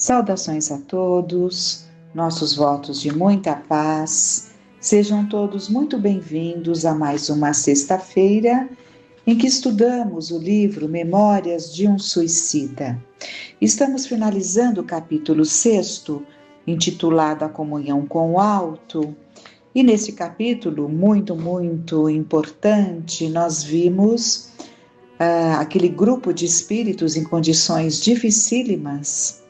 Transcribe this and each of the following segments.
Saudações a todos, nossos votos de muita paz. Sejam todos muito bem-vindos a mais uma sexta-feira em que estudamos o livro Memórias de um Suicida. Estamos finalizando o capítulo 6º, intitulado A Comunhão com o Alto, e nesse capítulo, muito importante, nós vimos aquele grupo de espíritos em condições dificílimas,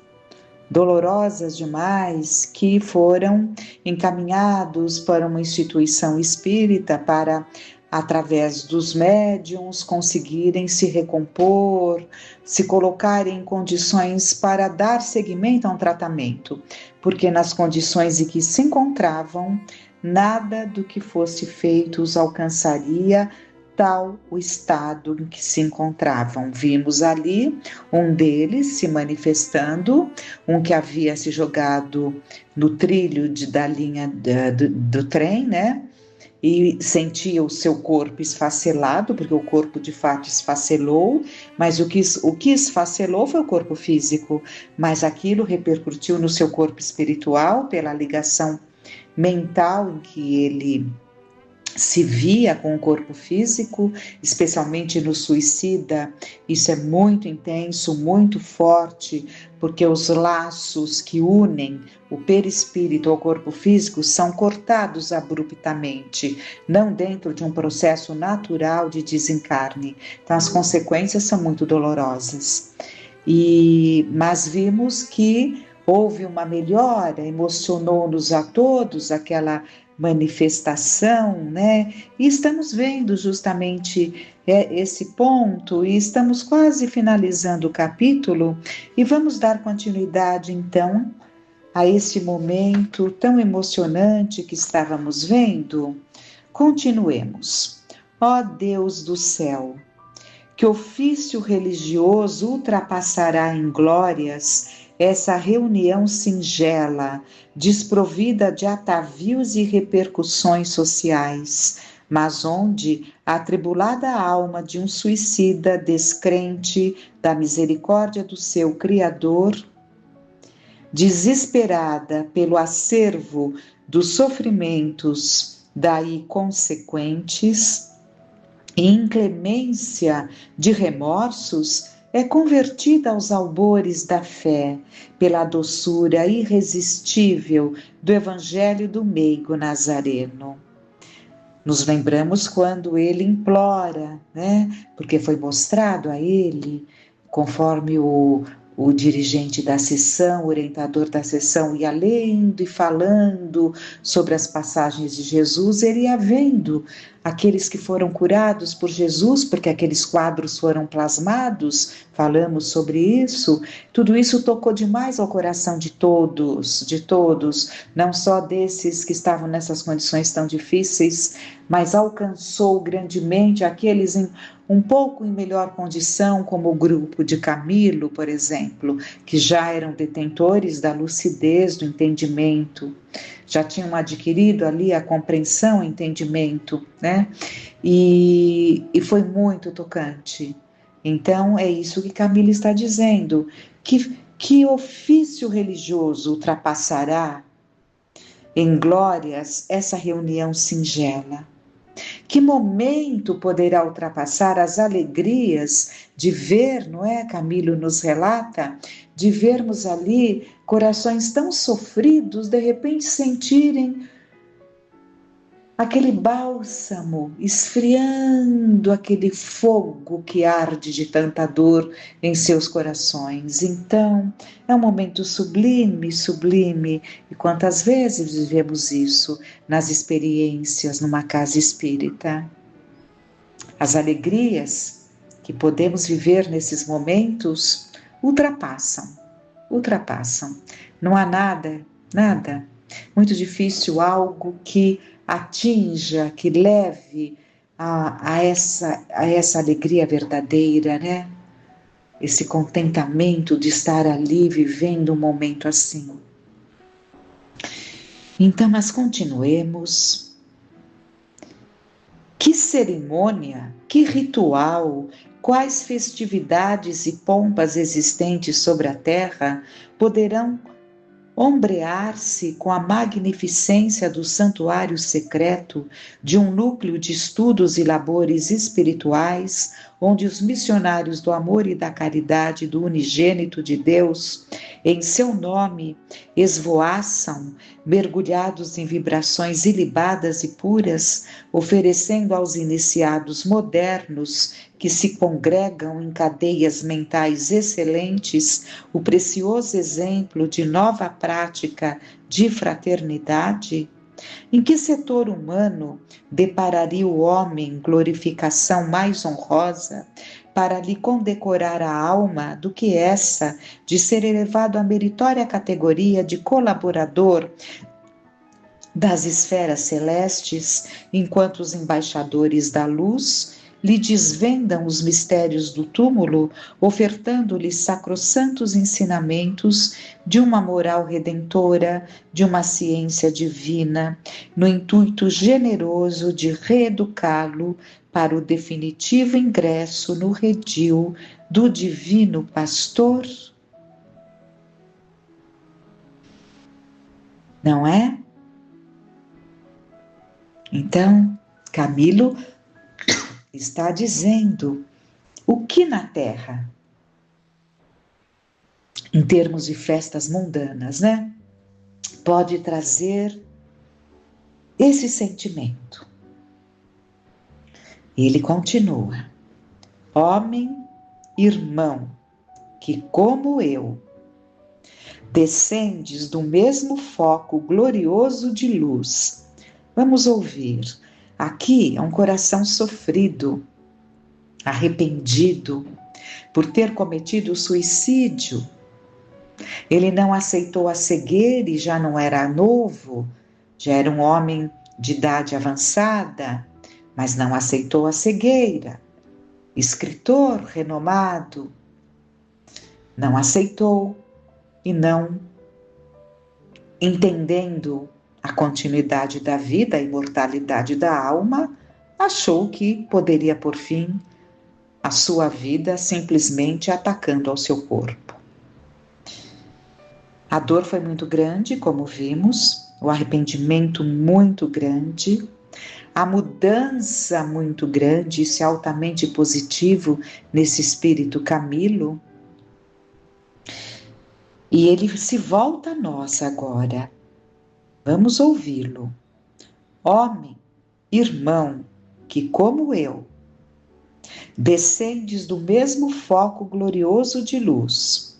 dolorosas demais, que foram encaminhados para uma instituição espírita para, através dos médiuns, conseguirem se recompor, se colocarem em condições para dar seguimento a um tratamento, porque nas condições em que se encontravam, nada do que fosse feito os alcançaria tal o estado em que se encontravam. Vimos ali um deles se manifestando, um que havia se jogado no trilho da linha do trem, né? E sentia o seu corpo esfacelado, porque o corpo de fato esfacelou, mas o que esfacelou foi o corpo físico, mas aquilo repercutiu no seu corpo espiritual pela ligação mental em que ele se via com o corpo físico, especialmente no suicida. Isso é muito intenso, muito forte, porque os laços que unem o perispírito ao corpo físico são cortados abruptamente, não dentro de um processo natural de desencarne. Então as consequências são muito dolorosas. Mas vimos que houve uma melhora, emocionou-nos a todos aquela manifestação, né? E estamos vendo justamente esse ponto e estamos quase finalizando o capítulo e vamos dar continuidade então a este momento tão emocionante que estávamos vendo. Continuemos. Ó Deus do céu, que ofício religioso ultrapassará em glórias essa reunião singela, desprovida de atavios e repercussões sociais, mas onde a atribulada alma de um suicida descrente da misericórdia do seu Criador, desesperada pelo acervo dos sofrimentos daí consequentes e inclemência de remorsos, é convertida aos albores da fé, pela doçura irresistível do Evangelho do meigo Nazareno. Nos lembramos quando ele implora, né? Porque foi mostrado a ele, conforme o dirigente da sessão, o orientador da sessão, ia lendo e falando sobre as passagens de Jesus, ele ia vendo aqueles que foram curados por Jesus, porque aqueles quadros foram plasmados, falamos sobre isso, tudo isso tocou demais ao coração de todos, não só desses que estavam nessas condições tão difíceis, mas alcançou grandemente aqueles um pouco em melhor condição, como o grupo de Camilo, por exemplo, que já eram detentores da lucidez, do entendimento, já tinham adquirido ali a compreensão, o entendimento, né? E foi muito tocante. Então, é isso que Camilo está dizendo, que ofício religioso ultrapassará em glórias essa reunião singela? Que momento poderá ultrapassar as alegrias de ver, não é? Camilo nos relata, de vermos ali corações tão sofridos, de repente sentirem aquele bálsamo esfriando aquele fogo que arde de tanta dor em seus corações. Então, é um momento sublime, e quantas vezes vivemos isso nas experiências numa casa espírita. As alegrias que podemos viver nesses momentos ultrapassam. Não há nada muito difícil, algo que atinja, que leve a essa alegria verdadeira, né? Esse contentamento de estar ali vivendo um momento assim. Então, mas continuemos. Que cerimônia, que ritual, quais festividades e pompas existentes sobre a terra poderão ombrear-se com a magnificência do santuário secreto de um núcleo de estudos e labores espirituais, onde os missionários do amor e da caridade do unigênito de Deus, em seu nome, esvoaçam, mergulhados em vibrações ilibadas e puras, oferecendo aos iniciados modernos que se congregam em cadeias mentais excelentes o precioso exemplo de nova prática de fraternidade? Em que setor humano depararia o homem glorificação mais honrosa para lhe condecorar a alma do que essa de ser elevado à meritória categoria de colaborador das esferas celestes, enquanto os embaixadores da luz lhe desvendam os mistérios do túmulo, ofertando-lhe sacrossantos ensinamentos de uma moral redentora, de uma ciência divina, no intuito generoso de reeducá-lo para o definitivo ingresso no redil do divino pastor? Não é? Então, Camilo está dizendo o que na Terra, em termos de festas mundanas, né, pode trazer esse sentimento. Ele continua: homem, irmão, que como eu, descendes do mesmo foco glorioso de luz. Vamos ouvir. Aqui é um coração sofrido, arrependido por ter cometido suicídio. Ele não aceitou a cegueira e já não era novo, já era um homem de idade avançada, mas não aceitou a cegueira. Escritor renomado, não aceitou e não entendendo a continuidade da vida, a imortalidade da alma, achou que poderia pôr fim à sua vida simplesmente atacando ao seu corpo. A dor foi muito grande, como vimos, o arrependimento muito grande, a mudança muito grande, isso é altamente positivo nesse espírito Camilo. E ele se volta a nós agora. Vamos ouvi-lo. Homem, irmão, que como eu, descendes do mesmo foco glorioso de luz,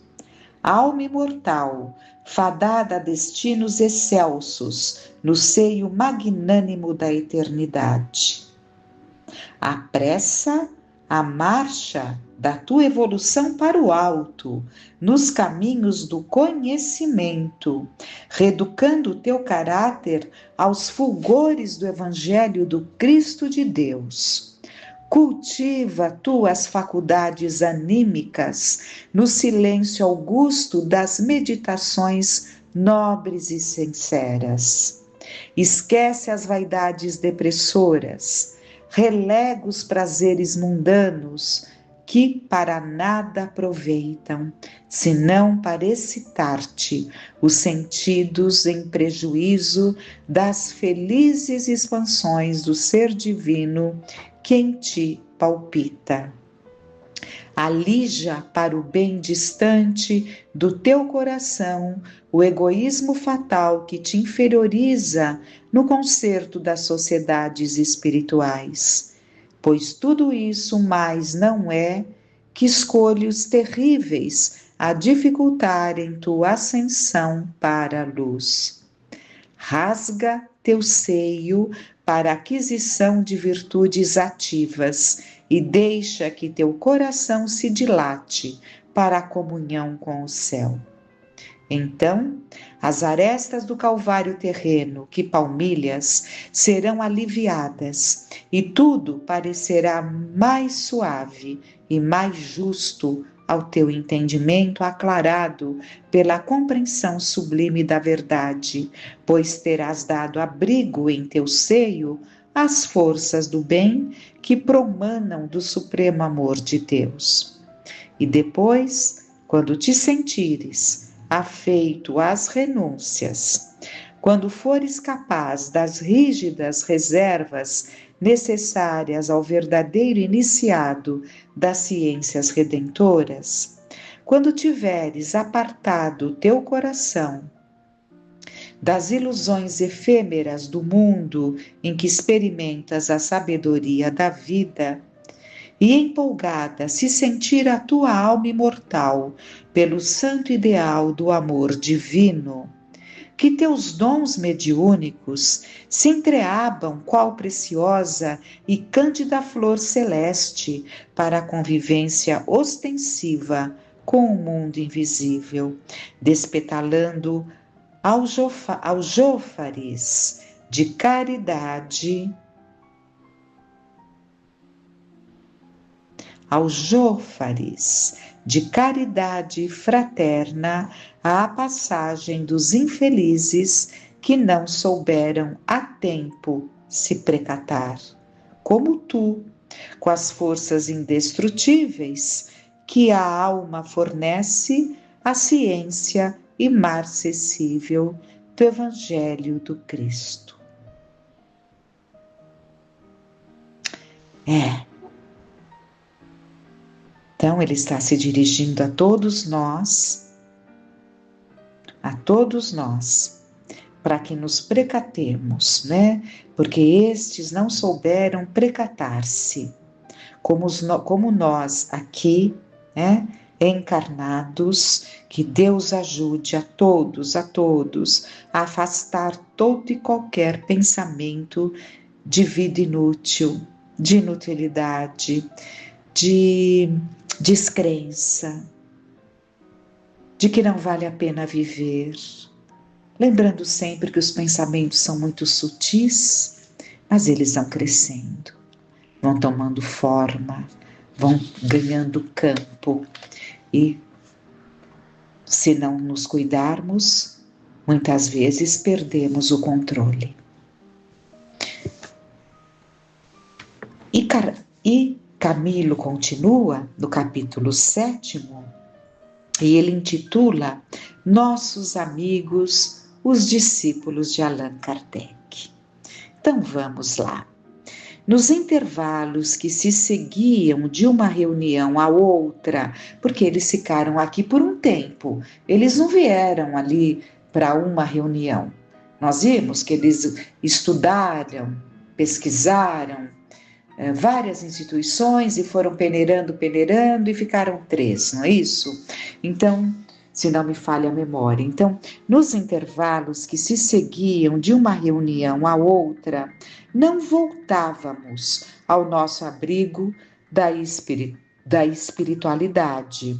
alma imortal, fadada a destinos excelsos no seio magnânimo da eternidade. Apressa a marcha da tua evolução para o alto, nos caminhos do conhecimento, reeducando o teu caráter aos fulgores do Evangelho do Cristo de Deus. Cultiva tuas faculdades anímicas no silêncio augusto das meditações nobres e sinceras. Esquece as vaidades depressoras, relega os prazeres mundanos que para nada aproveitam, senão para excitar-te os sentidos em prejuízo das felizes expansões do ser divino que em ti palpita. Alija para o bem distante do teu coração o egoísmo fatal que te inferioriza no concerto das sociedades espirituais, pois tudo isso mais não é que escolhas terríveis a dificultarem tua ascensão para a luz. Rasga teu seio para a aquisição de virtudes ativas e deixa que teu coração se dilate para a comunhão com o céu. Então, as arestas do calvário terreno que palmilhas serão aliviadas e tudo parecerá mais suave e mais justo ao teu entendimento aclarado pela compreensão sublime da verdade, pois terás dado abrigo em teu seio as forças do bem que promanam do supremo amor de Deus. E depois, quando te sentires afeito às renúncias, quando fores capaz das rígidas reservas necessárias ao verdadeiro iniciado das ciências redentoras, quando tiveres apartado teu coração das ilusões efêmeras do mundo em que experimentas a sabedoria da vida, e empolgada se sentir a tua alma imortal pelo santo ideal do amor divino, que teus dons mediúnicos se entreabam qual preciosa e cândida flor celeste para a convivência ostensiva com o mundo invisível, despetalando aljôfares de caridade, fraterna à passagem dos infelizes que não souberam a tempo se precatar, como tu, com as forças indestrutíveis que a alma fornece à ciência imarcessível do Evangelho do Cristo. Então, ele está se dirigindo a todos nós, para que nos precatemos, né? Porque estes não souberam precatar-se, como nós aqui, né? Encarnados, que Deus ajude a todos a afastar todo e qualquer pensamento de vida inútil, de inutilidade, de descrença, de que não vale a pena viver. Lembrando sempre que os pensamentos são muito sutis, mas eles vão crescendo, vão tomando forma, vão ganhando campo e, se não nos cuidarmos, muitas vezes perdemos o controle. E Camilo continua no capítulo 7º e ele intitula Nossos Amigos, os Discípulos de Allan Kardec. Então vamos lá. Nos intervalos que se seguiam de uma reunião à outra, porque eles ficaram aqui por um tempo, eles não vieram ali para uma reunião. Nós vimos que eles estudaram, pesquisaram várias instituições e foram peneirando e ficaram 3, não é isso? Então, se não me falha a memória. Então, nos intervalos que se seguiam de uma reunião à outra, não voltávamos ao nosso abrigo da espiritualidade.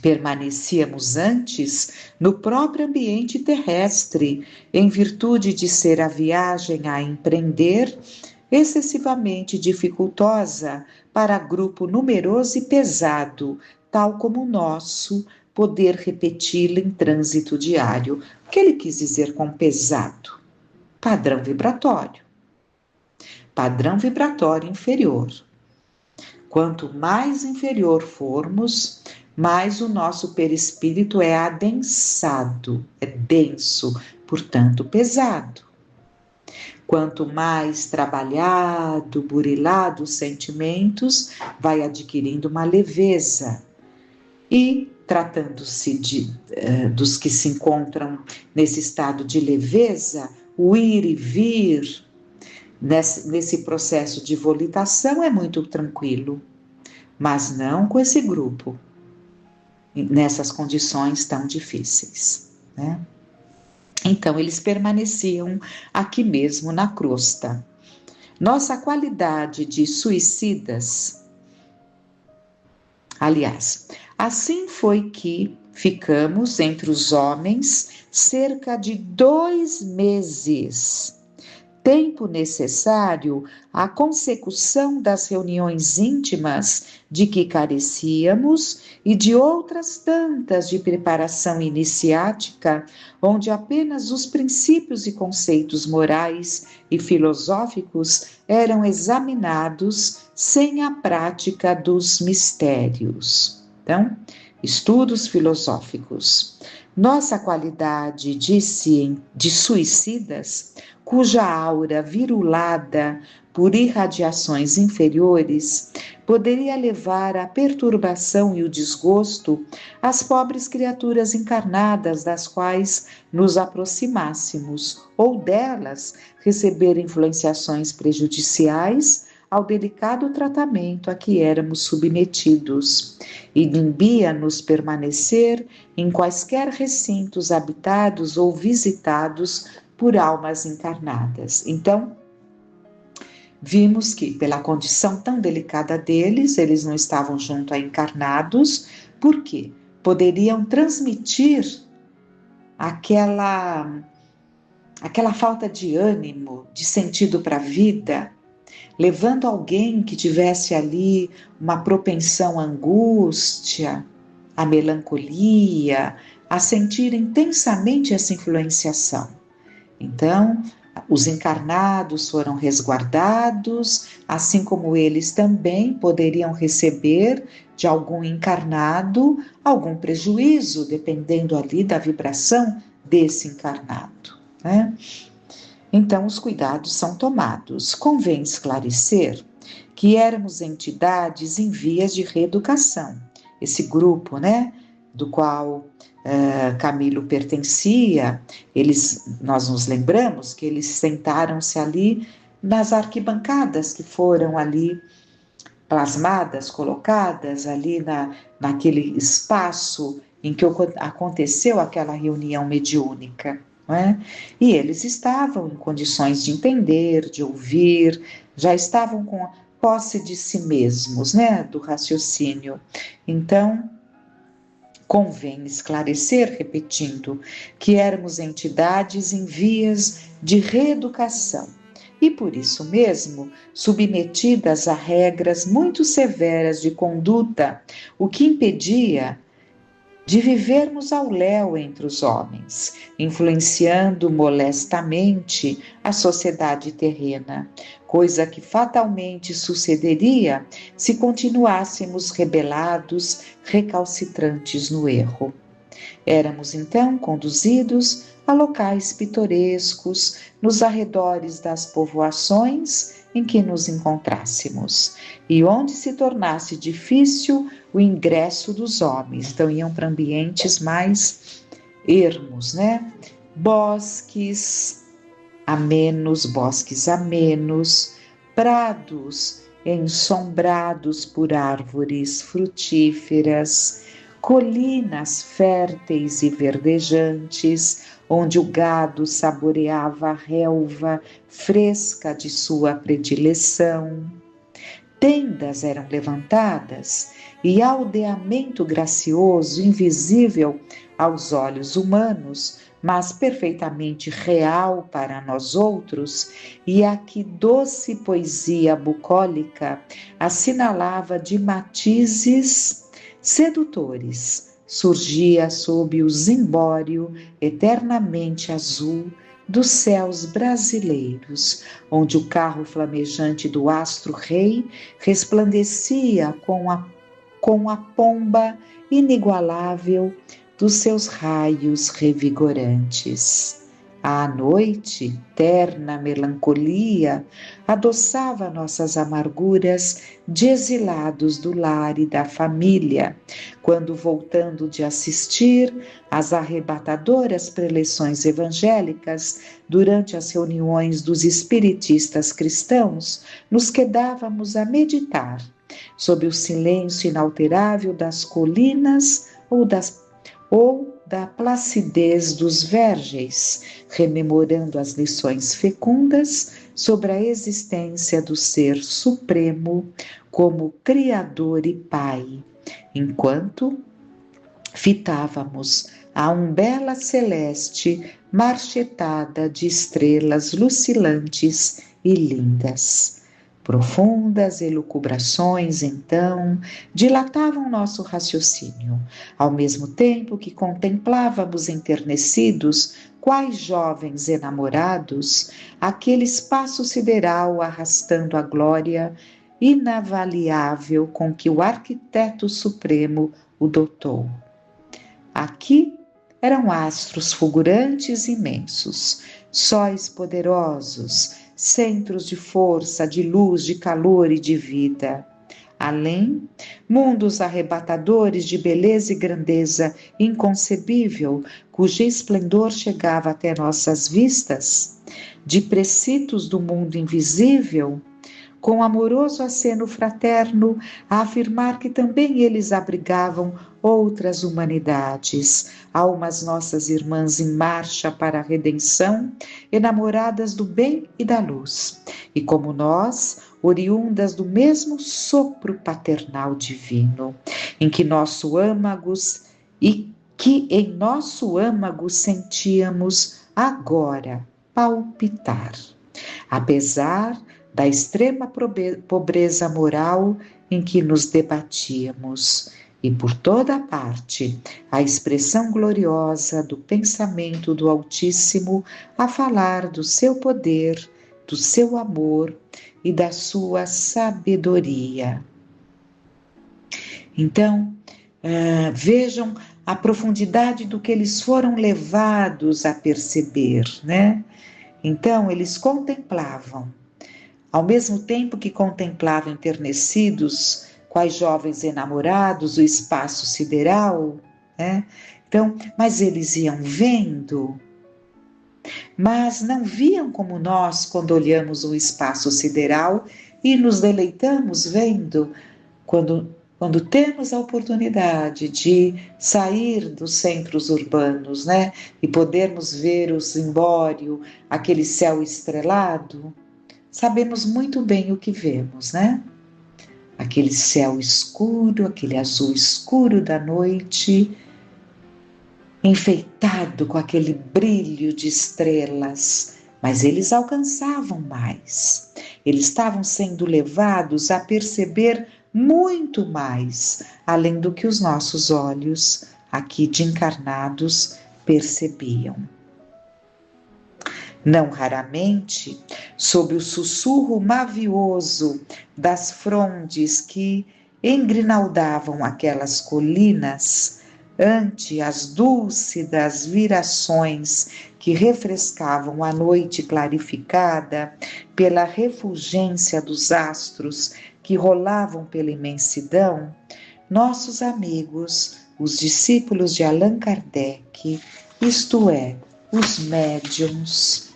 Permanecíamos antes no próprio ambiente terrestre, em virtude de ser a viagem a empreender excessivamente dificultosa para grupo numeroso e pesado, tal como o nosso, poder repeti-la em trânsito diário. O que ele quis dizer com pesado? Padrão vibratório inferior. Quanto mais inferior formos, mais o nosso perispírito é adensado, é denso, portanto pesado. Quanto mais trabalhado, burilado os sentimentos, vai adquirindo uma leveza. E, tratando-se dos que se encontram nesse estado de leveza, o ir e vir, nesse processo de volitação é muito tranquilo, mas não com esse grupo, nessas condições tão difíceis, né? Então, eles permaneciam aqui mesmo na crosta. Nossa qualidade de suicidas, aliás, assim foi que ficamos entre os homens cerca de 2 meses, tempo necessário à consecução das reuniões íntimas de que carecíamos e de outras tantas de preparação iniciática, onde apenas os princípios e conceitos morais e filosóficos eram examinados sem a prática dos mistérios. Então, estudos filosóficos. Nossa qualidade de suicidas, cuja aura virulada por irradiações inferiores poderia levar à perturbação e o desgosto às pobres criaturas encarnadas das quais nos aproximássemos, ou delas receber influenciações prejudiciais ao delicado tratamento a que éramos submetidos. Inimbia-nos permanecer em quaisquer recintos habitados ou visitados por almas encarnadas. Então, vimos que, pela condição tão delicada deles, eles não estavam junto a encarnados, porque poderiam transmitir aquela falta de ânimo, de sentido para a vida, levando alguém que tivesse ali uma propensão à angústia, à melancolia, a sentir intensamente essa influenciação. Então, os encarnados foram resguardados, assim como eles também poderiam receber de algum encarnado algum prejuízo, dependendo ali da vibração desse encarnado, né? Então, os cuidados são tomados. Convém esclarecer que éramos entidades em vias de reeducação. Esse grupo, né, do qual Camilo pertencia, nós nos lembramos que eles sentaram-se ali nas arquibancadas que foram ali plasmadas, colocadas ali naquele espaço em que aconteceu aquela reunião mediúnica. Não é? E eles estavam em condições de entender, de ouvir, já estavam com posse de si mesmos, né, do raciocínio. Então, convém esclarecer, repetindo, que éramos entidades em vias de reeducação e, por isso mesmo, submetidas a regras muito severas de conduta, o que impedia de vivermos ao léu entre os homens, influenciando molestamente a sociedade terrena, coisa que fatalmente sucederia se continuássemos rebelados, recalcitrantes no erro. Éramos então conduzidos a locais pitorescos nos arredores das povoações em que nos encontrássemos, e onde se tornasse difícil o ingresso dos homens. Então iam para ambientes mais ermos, né? Bosques amenos, prados ensombrados por árvores frutíferas, colinas férteis e verdejantes, onde o gado saboreava a relva fresca de sua predileção. Tendas eram levantadas e aldeamento gracioso, invisível aos olhos humanos, mas perfeitamente real para nós outros, e a que doce poesia bucólica assinalava de matizes sedutores, surgia sob o zimbório eternamente azul dos céus brasileiros, onde o carro flamejante do astro-rei resplandecia com a pomba inigualável dos seus raios revigorantes. À noite, terna melancolia adoçava nossas amarguras de exilados do lar e da família, quando, voltando de assistir às arrebatadoras preleções evangélicas durante as reuniões dos espiritistas cristãos, nos quedávamos a meditar sob o silêncio inalterável das colinas ou da placidez dos verges, rememorando as lições fecundas sobre a existência do Ser Supremo como Criador e Pai, enquanto fitávamos a umbela celeste marchetada de estrelas lucilantes e lindas. Profundas elucubrações, então, dilatavam nosso raciocínio, ao mesmo tempo que contemplávamos enternecidos, quais jovens enamorados, aquele espaço sideral arrastando a glória inavaliável com que o arquiteto supremo o dotou. Aqui eram astros fulgurantes imensos, sóis poderosos, centros de força, de luz, de calor e de vida. Além, mundos arrebatadores de beleza e grandeza inconcebível, cujo esplendor chegava até nossas vistas, de preceitos do mundo invisível, com amoroso aceno fraterno a afirmar que também eles abrigavam outras humanidades, almas nossas irmãs em marcha para a redenção, enamoradas do bem e da luz, e como nós, oriundas do mesmo sopro paternal divino, em que em nosso âmago sentíamos agora palpitar. Apesar da extrema pobreza moral em que nos debatíamos, e por toda parte a expressão gloriosa do pensamento do Altíssimo a falar do seu poder, do seu amor e da sua sabedoria. Então, vejam a profundidade do que eles foram levados a perceber, né? Então, eles contemplavam, ao mesmo tempo que contemplavam enternecidos, quais jovens enamorados, o espaço sideral, né? Então, mas eles iam vendo, mas não viam como nós quando olhamos o espaço sideral e nos deleitamos vendo, quando temos a oportunidade de sair dos centros urbanos, né? E podermos ver o zimbório, aquele céu estrelado, sabemos muito bem o que vemos, né? Aquele céu escuro, aquele azul escuro da noite, enfeitado com aquele brilho de estrelas, mas eles alcançavam mais. Eles estavam sendo levados a perceber muito mais, além do que os nossos olhos, aqui de encarnados, percebiam. Não raramente, sob o sussurro mavioso das frondes que engrinaldavam aquelas colinas, ante as dúlcidas virações que refrescavam a noite clarificada pela refulgência dos astros que rolavam pela imensidão, nossos amigos, os discípulos de Allan Kardec, isto é, os médiuns,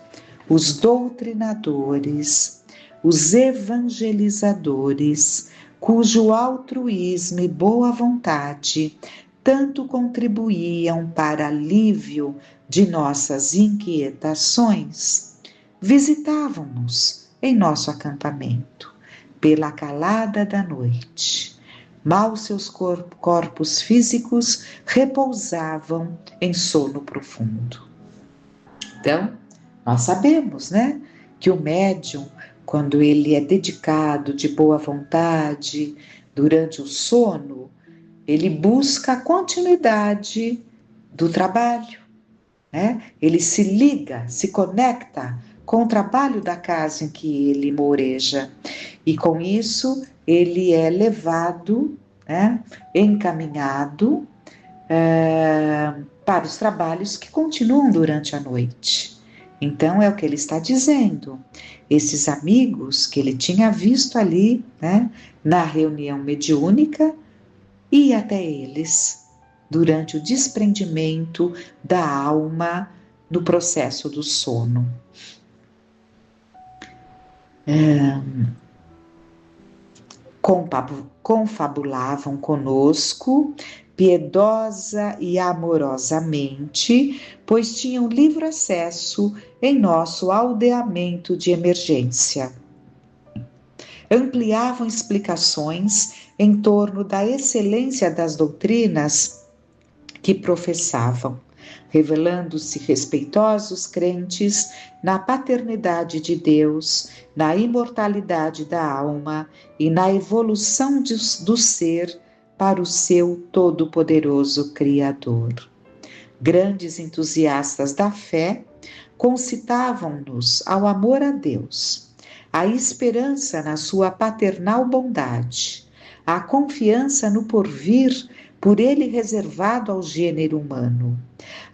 os doutrinadores, os evangelizadores, cujo altruísmo e boa vontade tanto contribuíam para alívio de nossas inquietações, visitavam-nos em nosso acampamento, pela calada da noite. Mal seus corpos físicos repousavam em sono profundo. Então, nós sabemos, né, que o médium, quando ele é dedicado de boa vontade durante o sono, ele busca a continuidade do trabalho, né? Ele se liga, se conecta com o trabalho da casa em que ele moreja. E com isso, ele é levado, né, encaminhado para os trabalhos que continuam durante a noite. Então, é o que ele está dizendo. Esses amigos que ele tinha visto ali, né, na reunião mediúnica, e até eles durante o desprendimento da alma no processo do sono. Confabulavam conosco piedosa e amorosamente, pois tinham livre acesso em nosso aldeamento de emergência. Ampliavam explicações em torno da excelência das doutrinas que professavam, revelando-se respeitosos crentes na paternidade de Deus, na imortalidade da alma e na evolução do ser para o seu todo-poderoso Criador. Grandes entusiastas da fé concitavam-nos ao amor a Deus, à esperança na sua paternal bondade, à confiança no porvir por ele reservado ao gênero humano,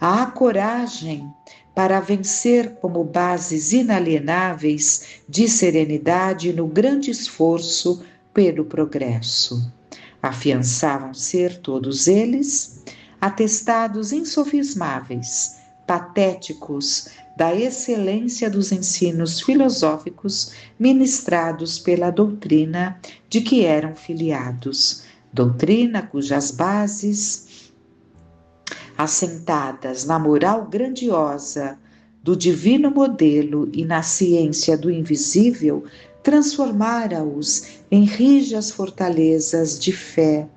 à coragem para vencer como bases inalienáveis de serenidade no grande esforço pelo progresso. Afiançavam ser todos eles atestados insofismáveis, patéticos da excelência dos ensinos filosóficos ministrados pela doutrina de que eram filiados, doutrina cujas bases, assentadas na moral grandiosa do divino modelo e na ciência do invisível, transformara-os em rijas fortalezas de fé,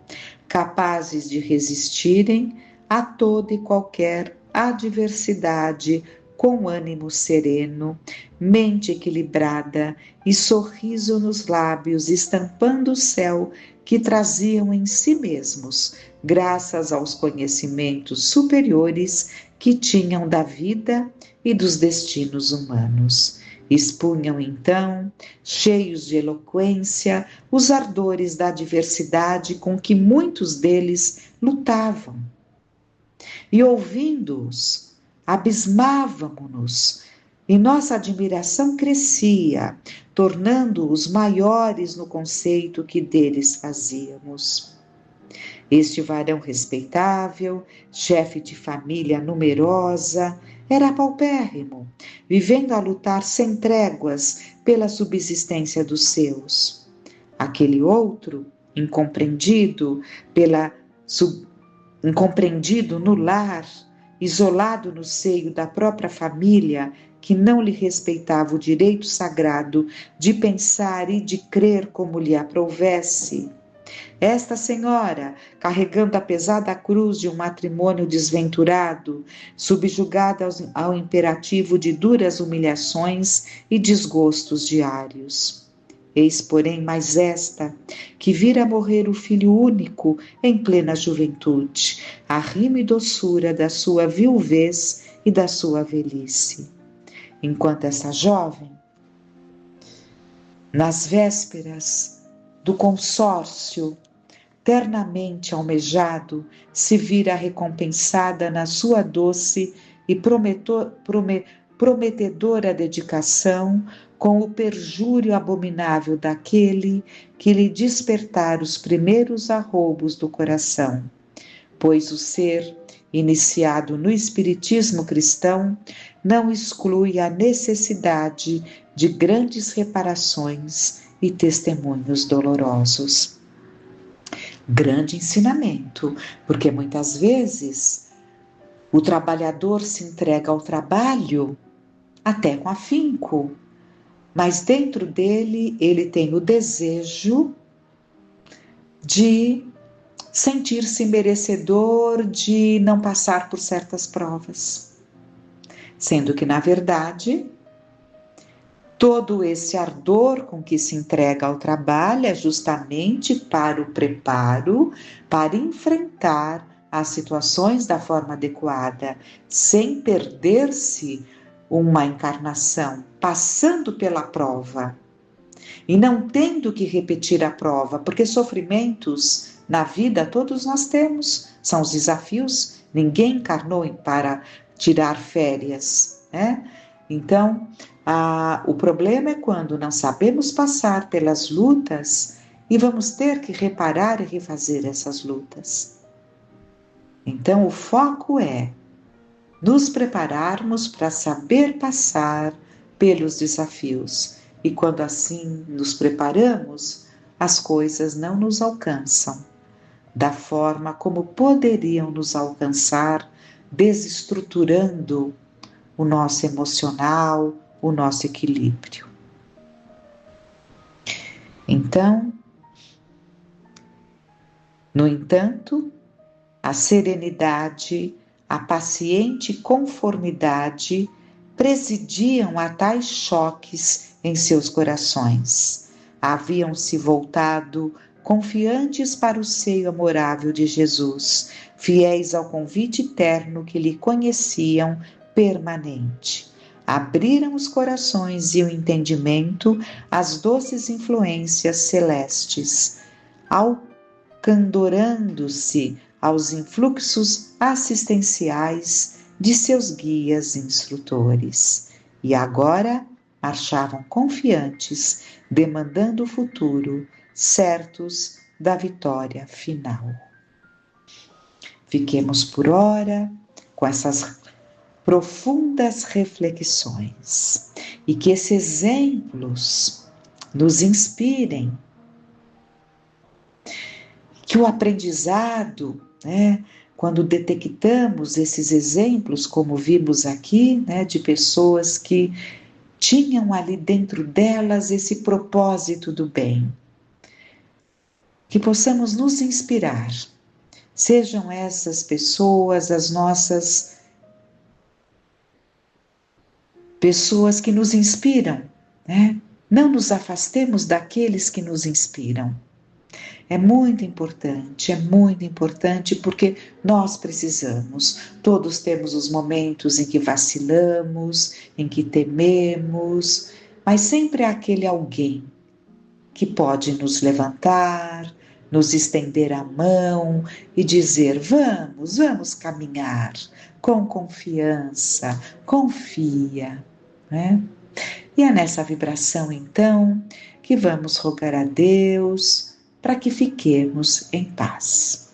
capazes de resistirem a toda e qualquer adversidade com ânimo sereno, mente equilibrada e sorriso nos lábios, estampando o céu que traziam em si mesmos, graças aos conhecimentos superiores que tinham da vida e dos destinos humanos. Expunham então, cheios de eloquência, os ardores da adversidade com que muitos deles lutavam. E ouvindo-os, abismávamo-nos, e nossa admiração crescia, tornando-os maiores no conceito que deles fazíamos. Este varão respeitável, chefe de família numerosa, era paupérrimo, vivendo a lutar sem tréguas pela subsistência dos seus. Aquele outro, incompreendido no lar, isolado no seio da própria família, que não lhe respeitava o direito sagrado de pensar e de crer como lhe aprouvesse. Esta senhora, carregando a pesada cruz de um matrimônio desventurado, subjugada ao imperativo de duras humilhações e desgostos diários. Eis, porém, mais esta, que vira morrer o filho único em plena juventude, a rima e doçura da sua viuvez e da sua velhice. Enquanto essa jovem, nas vésperas do consórcio ternamente almejado, se vira recompensada na sua doce e prometedora dedicação com o perjúrio abominável daquele que lhe despertar os primeiros arroubos do coração, pois o ser iniciado no espiritismo cristão não exclui a necessidade de grandes reparações e testemunhos dolorosos. Grande ensinamento, porque muitas vezes o trabalhador se entrega ao trabalho até com afinco, mas dentro dele ele tem o desejo de sentir-se merecedor de não passar por certas provas, sendo que, na verdade, todo esse ardor com que se entrega ao trabalho é justamente para o preparo, para enfrentar as situações da forma adequada, sem perder-se uma encarnação, passando pela prova e não tendo que repetir a prova, porque sofrimentos na vida todos nós temos, são os desafios, ninguém encarnou para tirar férias, né? Então, o problema é quando não sabemos passar pelas lutas e vamos ter que reparar e refazer essas lutas. Então, o foco é nos prepararmos para saber passar pelos desafios. E quando assim nos preparamos, as coisas não nos alcançam da forma como poderiam nos alcançar, desestruturando o nosso emocional, o nosso equilíbrio. Então, no entanto, a serenidade, a paciente conformidade presidiam a tais choques em seus corações. Haviam se voltado confiantes para o seio amorável de Jesus, fiéis ao convite terno que lhe conheciam permanente. Abriram os corações e o entendimento às doces influências celestes, alcandorando-se aos influxos assistenciais de seus guias instrutores. E agora marchavam confiantes, demandando o futuro, certos da vitória final. Fiquemos por ora com essas profundas reflexões e que esses exemplos nos inspirem, que o aprendizado, quando detectamos esses exemplos, como vimos aqui, de pessoas que tinham ali dentro delas esse propósito do bem, que possamos nos inspirar. Sejam essas pessoas as nossas pessoas que nos inspiram, Não nos afastemos daqueles que nos inspiram. É muito importante porque nós precisamos. Todos temos os momentos em que vacilamos, em que tememos, mas sempre há aquele alguém que pode nos levantar, nos estender a mão e dizer: vamos caminhar com confiança, confia, E é nessa vibração, então, que vamos rogar a Deus para que fiquemos em paz.